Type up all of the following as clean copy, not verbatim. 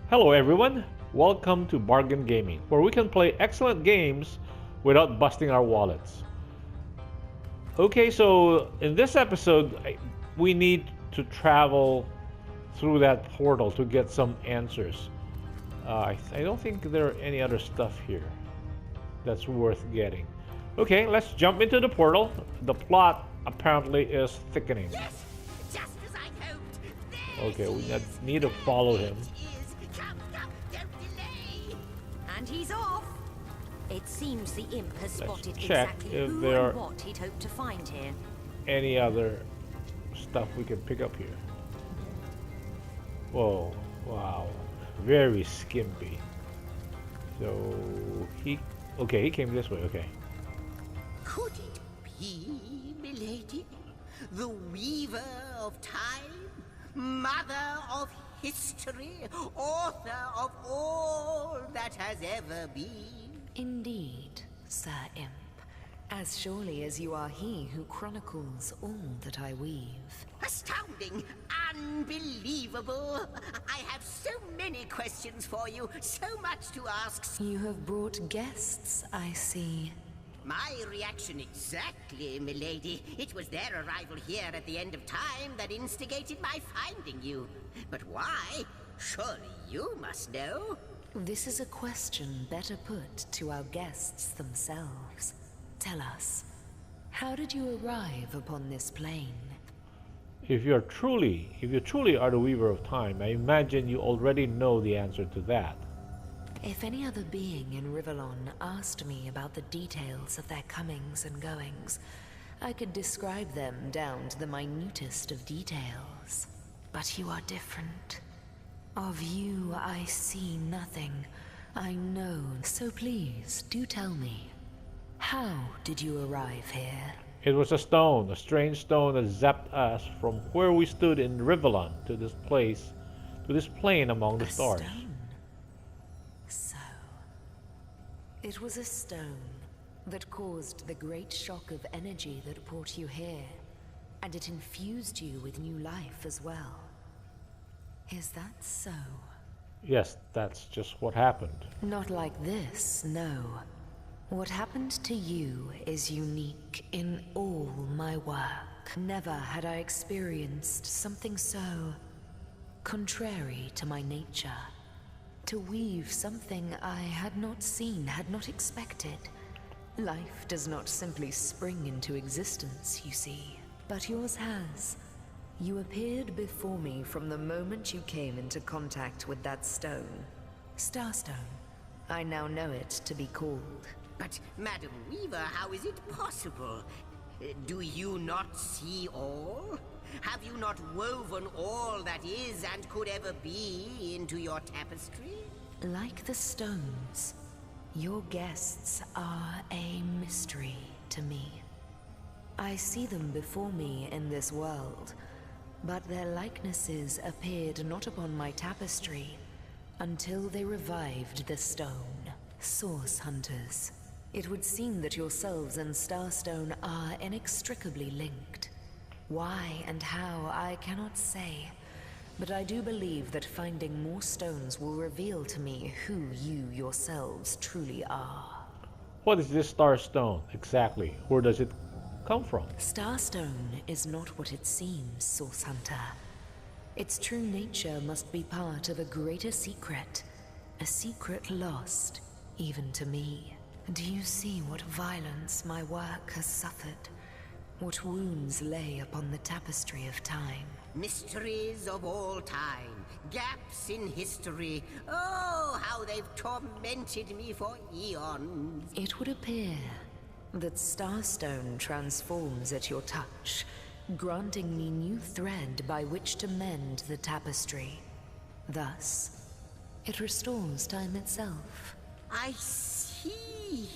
Hello everyone, welcome to Bargain Gaming, where we can play excellent games without busting our wallets. Okay, so in this episode, we need to travel through that portal to get some answers. I don't think there are any other stuff here that's worth getting. Okay, let's jump into the portal. The plot apparently is thickening. Yes, just as I hoped. There Okay, we he is. need to follow him. There he is. Come, don't delay. And he's off. It seems the imp has spotted check exactly if who there are- and what he'd hoped to find here. Any other stuff we can pick up here? Whoa, wow, very skimpy. So he came this way. Okay, Could it be, milady? The weaver of time? Mother of history? Author of all that has ever been? Indeed, Sir Imp. As surely as you are he who chronicles all that I weave. Astounding! Unbelievable! I have so many questions for you, so much to ask. You have brought guests, I see. My reaction exactly, milady. It was their arrival here at the end of time that instigated my finding you. But why? Surely you must know. This is a question better put to our guests themselves. Tell us, how did you arrive upon this plane? if you truly are the Weaver of Time, I imagine you already know the answer to that. If any other being in Rivellon asked me about the details of their comings and goings, I could describe them down to the minutest of details. But you are different. Of you, I see nothing. I know, so please, do tell me. How did you arrive here? It was a stone, a strange stone that zapped us from where we stood in Rivellon to this place, to this plane among the A stars. stone. So, it was a stone that caused the great shock of energy that brought you here, and it infused you with new life as well. Is that so? Yes, that's just what happened. Not like this, no. What happened to you is unique in all my work. Never had I experienced something so contrary to my nature. To weave something I had not seen, had not expected. Life does not simply spring into existence, you see, but yours has. You appeared before me from the moment you came into contact with that stone. Starstone. I now know it to be called. But, Madam Weaver, how is it possible? Do you not see all? Have you not woven all that is and could ever be into your tapestry? Like the stones, your guests are a mystery to me. I see them before me in this world, but their likenesses appeared not upon my tapestry until they revived the stone. Source hunters. It would seem that yourselves and Starstone are inextricably linked. Why and how, I cannot say, but I do believe that finding more stones will reveal to me who you yourselves truly are. What is this star stone exactly? Where does it come from? Starstone is not what it seems, Source Hunter. Its true nature must be part of a greater secret, a secret lost even to me. Do you see what violence my work has suffered? What wounds lay upon the tapestry of time? Mysteries of all time, gaps in history. Oh, how they've tormented me for eons. It would appear that Starstone transforms at your touch, granting me new thread by which to mend the tapestry. Thus, it restores time itself. I see.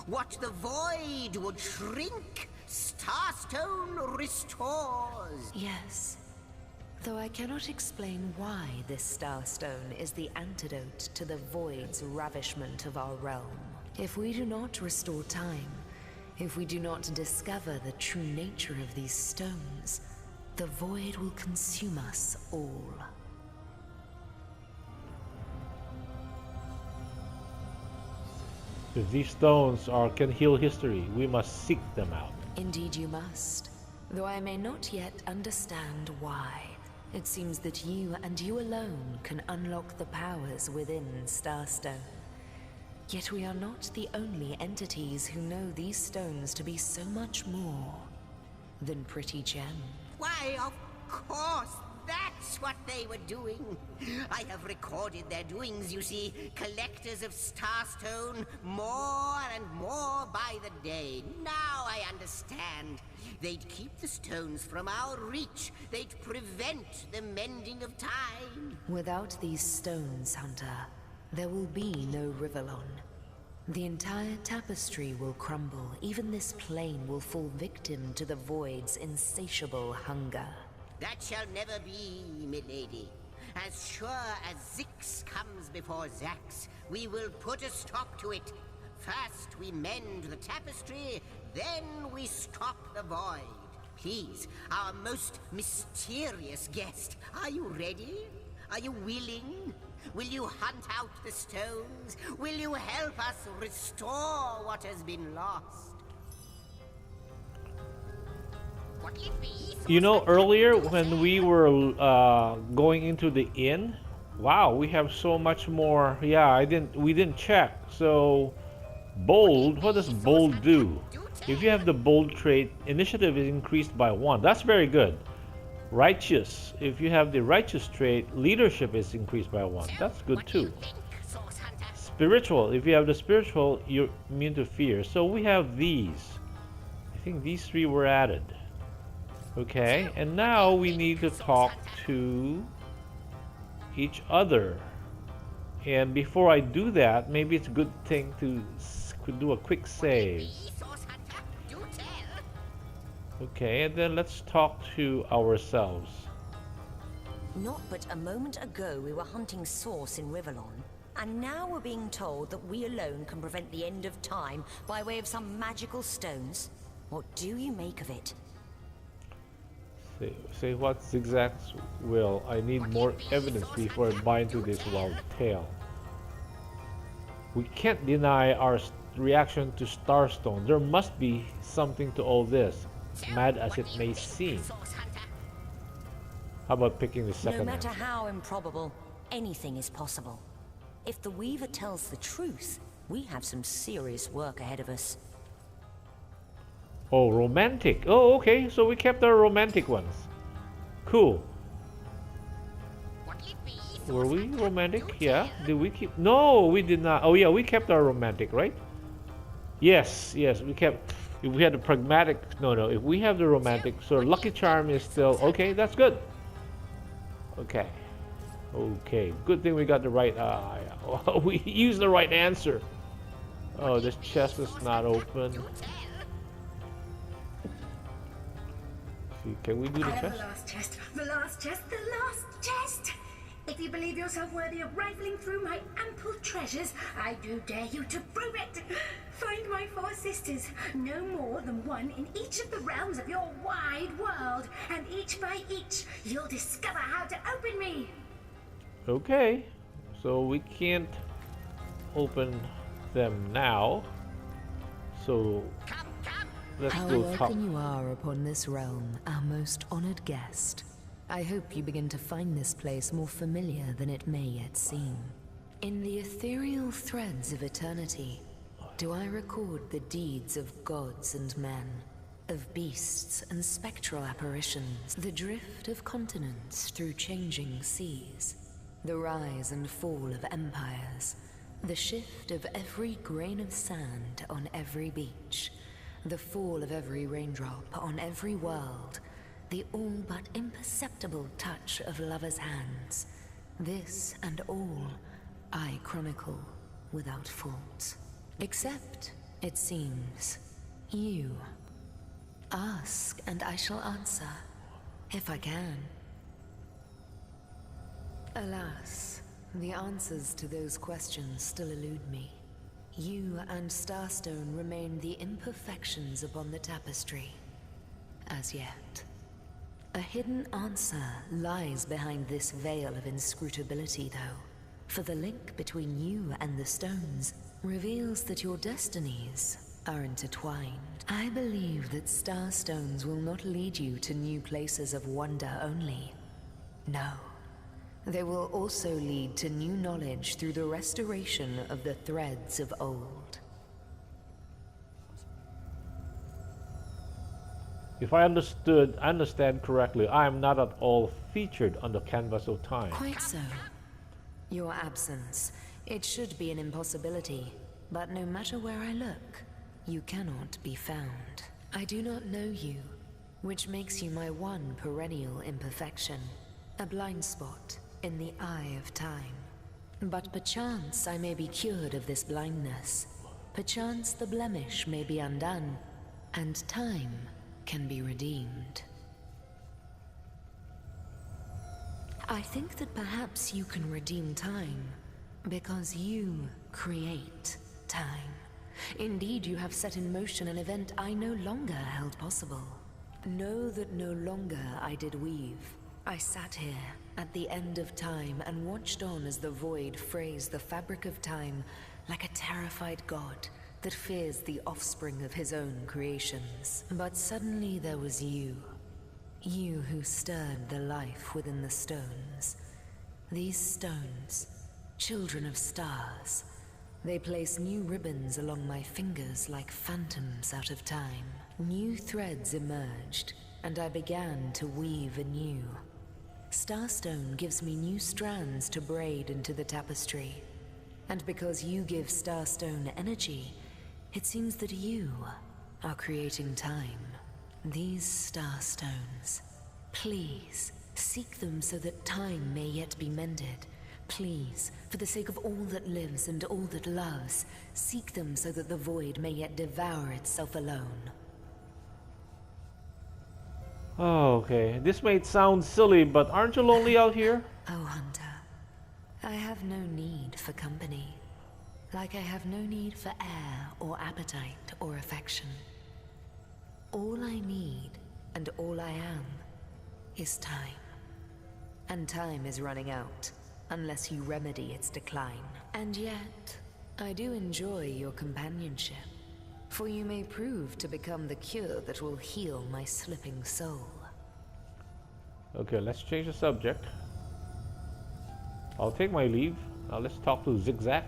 What the void would shrink, Starstone restores. Yes, though I cannot explain why this Starstone is the antidote to the void's ravishment of our realm. If we do not restore time, if we do not discover the true nature of these stones, the void will consume us all. If these stones can heal history, we must seek them out. Indeed you must. Though I may not yet understand why. It seems that you and you alone can unlock the powers within Starstone. Yet we are not the only entities who know these stones to be so much more than pretty gems. Why, of course, that's what they were doing. I have recorded their doings, you see. Collectors of Starstone, more and more by the day. Now I understand. They'd keep the stones from our reach. They'd prevent the mending of time. Without these stones, Hunter, there will be no Rivellon. The entire tapestry will crumble. Even this plane will fall victim to the Void's insatiable hunger. That shall never be, milady. As sure as Zix comes before Zax, we will put a stop to it. First we mend the tapestry, then we stop the Void. Please, our most mysterious guest, are you ready? Are you willing? Will you hunt out the stones? Will you help us restore what has been lost? You know, earlier when we were going into the inn, wow, we have so much more. Yeah, we didn't check. So, bold, what does bold do? If you have the bold trait, initiative is increased by 1. That's very good. Righteous, if you have the righteous trait, leadership is increased by 1. That's good too. Spiritual, if you have the spiritual, you're immune to fear. So we have these. I think these 3 were added. Okay, and now we need to talk to each other. And before I do that, maybe it's a good thing to do a quick save. Okay, and then let's talk to ourselves. Not but a moment ago we were hunting Source in Rivellon, and now we're being told that we alone can prevent the end of time by way of some magical stones. What do you make of it? Say what Zigzag's will. I need more evidence before I buy into this wild tale. We can't deny our reaction to Starstone. There must be something to all this, mad as it may seem. How about picking the second No matter answer? how improbable, anything is possible. If the Weaver tells the truth, we have some serious work ahead of us. Oh, romantic. Oh, okay. So we kept our romantic ones. Cool. Were we romantic? Yeah. Did we keep? No, we did not. Oh, yeah. We kept our romantic, right? Yes. Yes. We kept. If we had the pragmatic. No. If we have the romantic, so Lucky Charm is still okay. That's good. Okay. Okay. Good thing we got the right. We used the right answer. Oh, this chest is not open. Can we do the chest? The last chest, the last chest, the last chest! If you believe yourself worthy of rifling through my ample treasures, I do dare you to prove it! Find my 4 sisters, no more than one in each of the realms of your wide world, and each by each, you'll discover how to open me! Okay, so we can't open them now, so let's How go top. welcome you are upon this realm, our most honored guest. I hope you begin to find this place more familiar than it may yet seem. In the ethereal threads of eternity, do I record the deeds of gods and men, of beasts and spectral apparitions, the drift of continents through changing seas, the rise and fall of empires, the shift of every grain of sand on every beach, the fall of every raindrop on every world, the all but imperceptible touch of lovers' hands. This and all I chronicle without fault. Except, it seems, you. Ask and I shall answer, if I can. Alas, the answers to those questions still elude me. You and Starstone remain the imperfections upon the tapestry. As yet. A hidden answer lies behind this veil of inscrutability, though. For the link between you and the stones reveals that your destinies are intertwined. I believe that star stones will not lead you to new places of wonder only. No. They will also lead to new knowledge through the restoration of the threads of old. If I understand correctly, I am not at all featured on the canvas of time. Quite so. Your absence, it should be an impossibility, but no matter where I look, you cannot be found. I do not know you, which makes you my one perennial imperfection, a blind spot in the eye of time. But perchance I may be cured of this blindness. Perchance the blemish may be undone, and time can be redeemed. I think that perhaps you can redeem time, because you create time. Indeed, you have set in motion an event I no longer held possible. Know that no longer I did weave. I sat here, at the end of time, and watched on as the void frays the fabric of time like a terrified god that fears the offspring of his own creations. But suddenly there was you. You who stirred the life within the stones. These stones, children of stars, they place new ribbons along my fingers like phantoms out of time. New threads emerged, and I began to weave anew. Starstone gives me new strands to braid into the tapestry. And because you give Starstone energy, it seems that you are creating time. These Starstones, please, seek them so that time may yet be mended. Please, for the sake of all that lives and all that loves, seek them so that the void may yet devour itself alone. Oh, okay. This may sound silly, but aren't you lonely out here? Oh, Hunter, I have no need for company. Like I have no need for air or appetite or affection. All I need and all I am is time. And time is running out, unless you remedy its decline. And yet, I do enjoy your companionship, for you may prove to become the cure that will heal my slipping soul. Okay, let's change the subject. I'll take my leave. Now let's talk to Zigzag.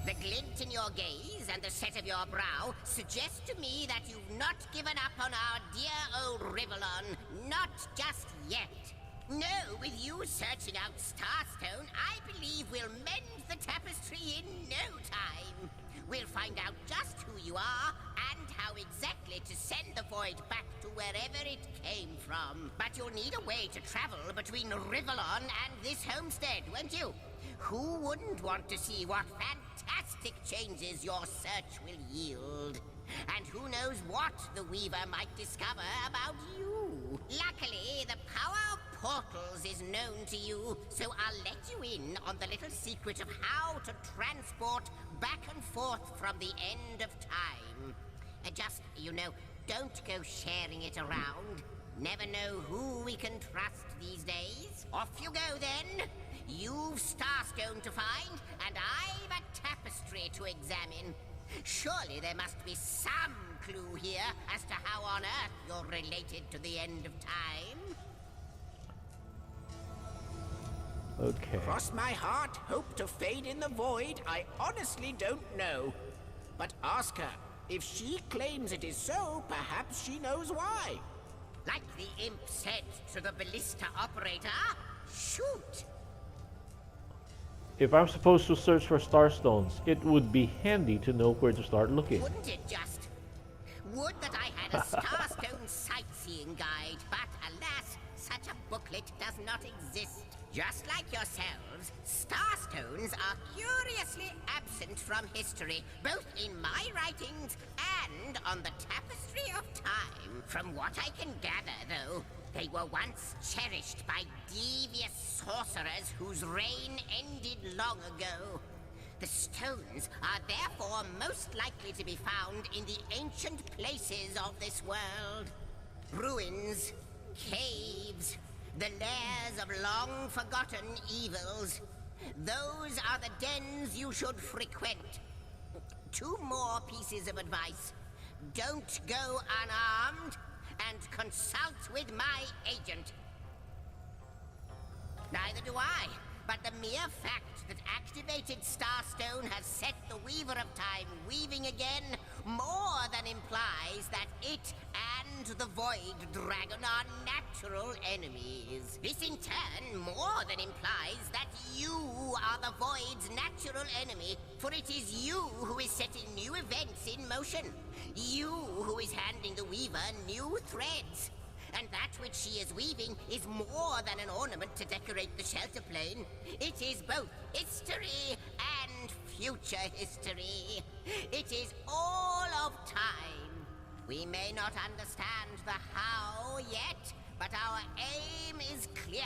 The glint in your gaze and the set of your brow suggest to me that you've not given up on our dear old Rivellon. Not just yet. No, with you searching out Starstone, I believe we'll mend the tapestry in no time. We'll find out just who you are and how exactly to send the void back to wherever it came from. But you'll need a way to travel between Rivellon and this homestead, won't you? Who wouldn't want to see what fantastic changes your search will yield? And who knows what the Weaver might discover about you? Luckily, the power of portals is known to you, so I'll let you in on the little secret of how to transport back and forth from the end of time. Just, you know, don't go sharing it around. Never know who we can trust these days. Off you go then. You've Starstone to find, and I've a tapestry to examine. Surely there must be some clue here as to how on earth you're related to the end of time. Okay. Cross my heart, hope to fade in the void, I honestly don't know. But ask her. If she claims it is so, perhaps she knows why. Like the imp said to the ballista operator, shoot! If I'm supposed to search for starstones, it would be handy to know where to start looking. Wouldn't it just? Would that I had a Starstone sightseeing guide, but alas, such a booklet does not exist. Just like yourselves, Starstones are curiously absent from history, both in my writings and on the tapestry of time. From what I can gather, though, they were once cherished by devious sorcerers whose reign ended long ago. The stones are therefore most likely to be found in the ancient places of this world. Ruins, caves, the lairs of long-forgotten evils. Those are the dens you should frequent. 2 more pieces of advice. Don't go unarmed, and consult with my agent. Neither do I, but the mere fact that activated Starstone has set the Weaver of Time weaving again more than implies that it and the Void Dragon are natural enemies. This in turn more than implies that you are the Void's natural enemy, for it is you who is setting new events in motion. You who is handing the Weaver new threads. And that which she is weaving is more than an ornament to decorate the shelter plane. It is both history and future history. It is all of time. We may not understand the how yet, but our aim is clear.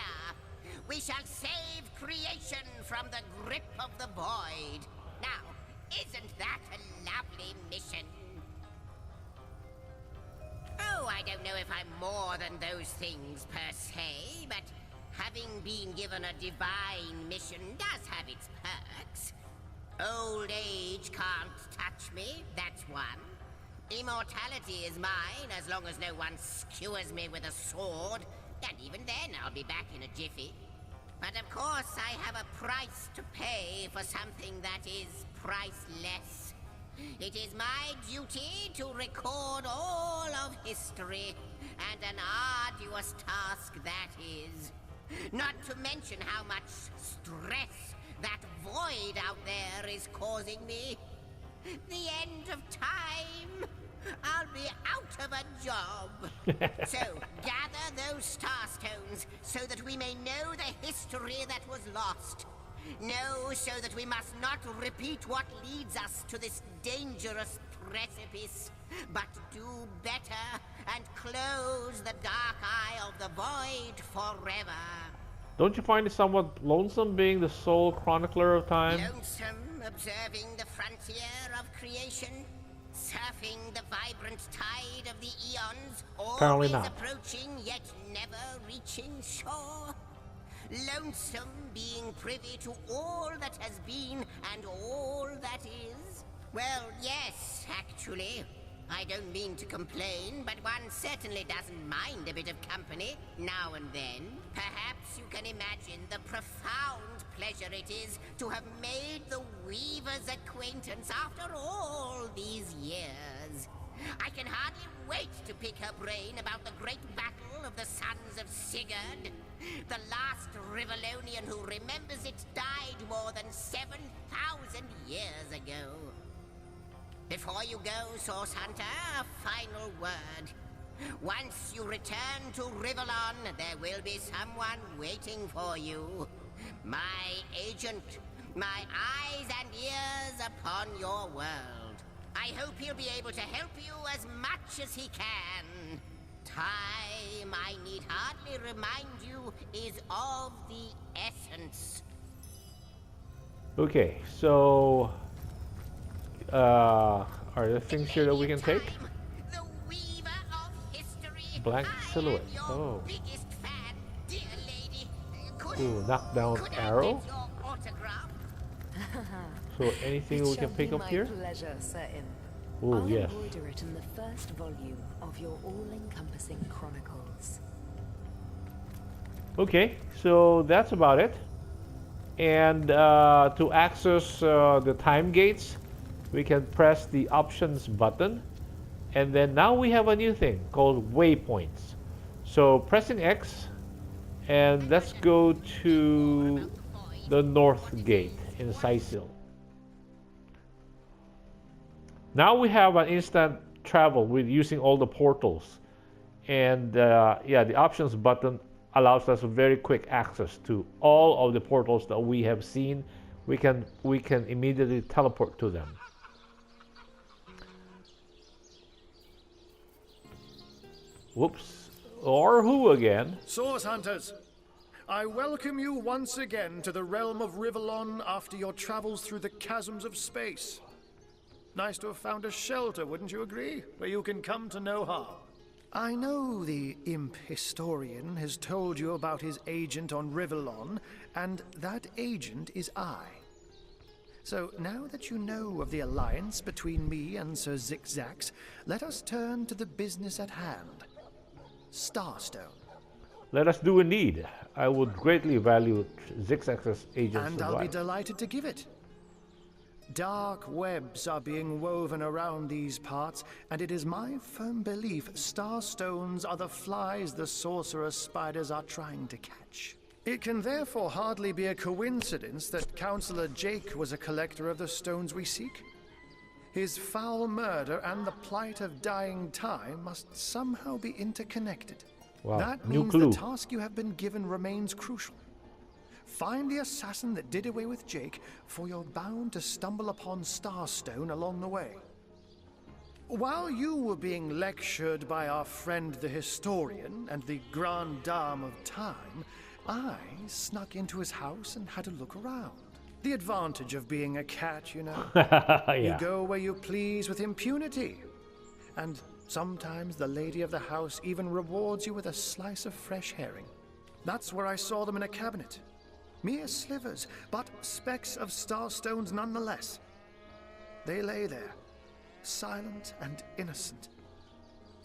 We shall save creation from the grip of the void. Now, isn't that a lovely mission? Oh, I don't know if I'm more than those things per se, but having been given a divine mission does have its perks. Old age can't touch me, that's one. Immortality is mine as long as no one skewers me with a sword, and even then I'll be back in a jiffy. But of course I have a price to pay for something that is priceless. It is my duty to record all of history, and an arduous task that is. Not to mention how much stress that void out there is causing me. The end of time. I'll be out of a job. So, gather those starstones so that we may know the history that was lost. No, so that we must not repeat what leads us to this dangerous precipice, but do better and close the dark eye of the void forever. Don't you find it somewhat lonesome being the sole chronicler of time? Lonesome observing the frontier of creation, surfing the vibrant tide of the eons, Apparently always not. approaching yet never reaching shore. Lonesome being privy to all that has been and all that is? Well, yes, actually. I don't mean to complain, but one certainly doesn't mind a bit of company now and then. Perhaps you can imagine the profound pleasure it is to have made the Weaver's acquaintance after all these years. I can hardly wait to pick her brain about the great battle of the sons of Sigurd. The last Rivellonian who remembers it died more than 7,000 years ago. Before you go, Source Hunter, a final word. Once you return to Rivellon, there will be someone waiting for you. My agent, my eyes and ears upon your world. I hope he'll be able to help you as much as he can. Time, I need hardly remind you, is of the essence. Okay, so are there things here that we can take? The Weaver of History. Blank silhouette. I am your Oh. biggest fan, dear lady. Ooh, knockdown could arrow. I get your autograph? So anything we can pick up here? Pleasure, Sir Imp. Oh, I'll yes. embroider it in the first volume of your all-encompassing chronicles. Okay, so that's about it. And to access the time gates, we can press the options button. And then now we have a new thing called waypoints. So pressing X, and let's go to the north gate in Sicil. Now we have an instant travel with using all the portals. And yeah, the options button allows us very quick access to all of the portals that we have seen. We can immediately teleport to them. Whoops. Or who again? Source Hunters, I welcome you once again to the realm of Rivellon after your travels through the chasms of space. Nice to have found a shelter, wouldn't you agree? Where you can come to no harm. I know the imp historian has told you about his agent on Rivellon And that agent is I. So now that you know of the alliance between me and Sir Zigzax, let us turn to the business at hand. Starstone. Let us do indeed. I would greatly value Zigzax's agent's And advice. I'll be delighted to give it. Dark webs are being woven around these parts, and it is my firm belief starstones are the flies the sorcerer's spiders are trying to catch. It can therefore hardly be a coincidence that Councillor Jake was a collector of the stones we seek. His foul murder and the plight of dying time must somehow be interconnected. Wow, That new means clue. the task you have been given remains crucial. Find the assassin that did away with Jake, for you're bound to stumble upon Starstone along the way. While you were being lectured by our friend the historian and the grande dame of time, I snuck into his house and had a look around. The advantage of being a cat, you know. Yeah. You go where you please with impunity. And sometimes the lady of the house even rewards you with a slice of fresh herring. That's where I saw them in a cabinet. Mere slivers, but specks of starstones nonetheless. They lay there, silent and innocent,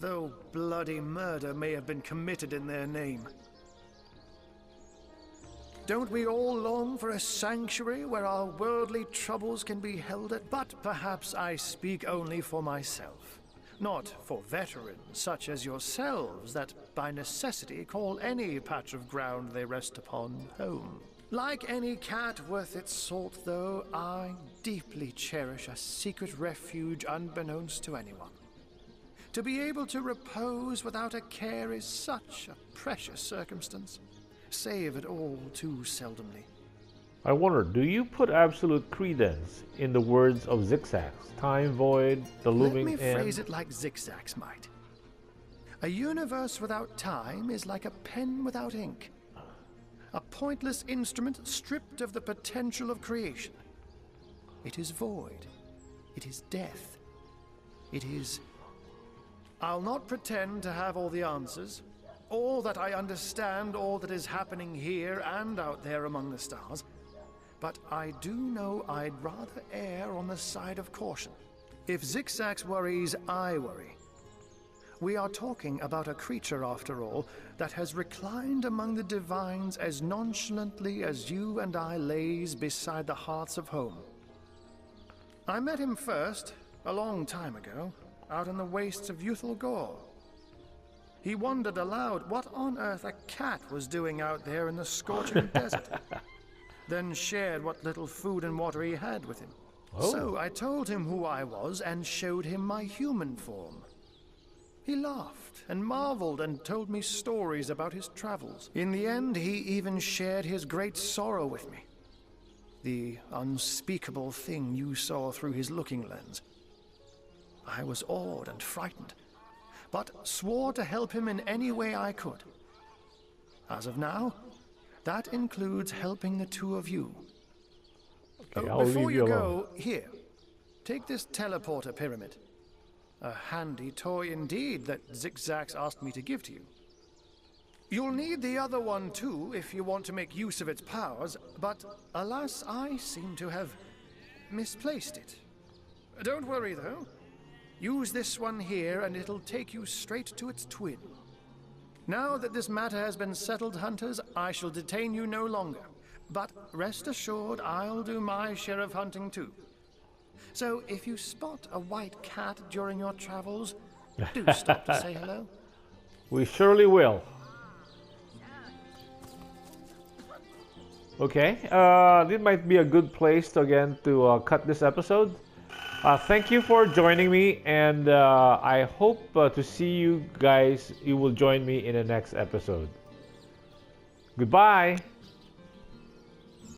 though bloody murder may have been committed in their name. Don't we all long for a sanctuary where our worldly troubles can be held at? But perhaps I speak only for myself, not for veterans such as yourselves that by necessity call any patch of ground they rest upon home. Like any cat worth its salt, though, I deeply cherish a secret refuge unbeknownst to anyone. To be able to repose without a care is such a precious circumstance, savored all too seldomly. I wonder, do you put absolute credence in the words of Zigzax? Time void, the looming Let me end. phrase it like Zigzax might. A universe without time is like a pen without ink. A pointless instrument stripped of the potential of creation. It is void. It is death. It is... I'll not pretend to have all the answers, or that I understand all that is happening here and out there among the stars, but I do know I'd rather err on the side of caution. If Zigzax worries, I worry. We are talking about a creature, after all, that has reclined among the divines as nonchalantly as you and I lays beside the hearths of home. I met him first, a long time ago, out in the wastes of Youthful Gore. He wondered aloud what on earth a cat was doing out there in the scorching desert, then shared what little food and water he had with him. Oh. So I told him who I was and showed him my human form. He laughed and marveled and told me stories about his travels. In the end, he even shared his great sorrow with me. The unspeakable thing you saw through his looking lens. I was awed and frightened, but swore to help him in any way I could. As of now, that includes helping the two of you. Okay, I'll Before leave you you alone. go, here, take this teleporter pyramid. A handy toy indeed that Zigzax asked me to give to you. You'll need the other one too if you want to make use of its powers, but alas, I seem to have misplaced it. Don't worry though. Use this one here and it'll take you straight to its twin. Now that this matter has been settled, hunters, I shall detain you no longer. But rest assured, I'll do my share of hunting too. So if you spot a white cat during your travels, do stop to say hello. We surely will. Okay, this might be a good place to cut this episode. Thank you for joining me, and I hope to see you guys. You will join me in the next episode. Goodbye.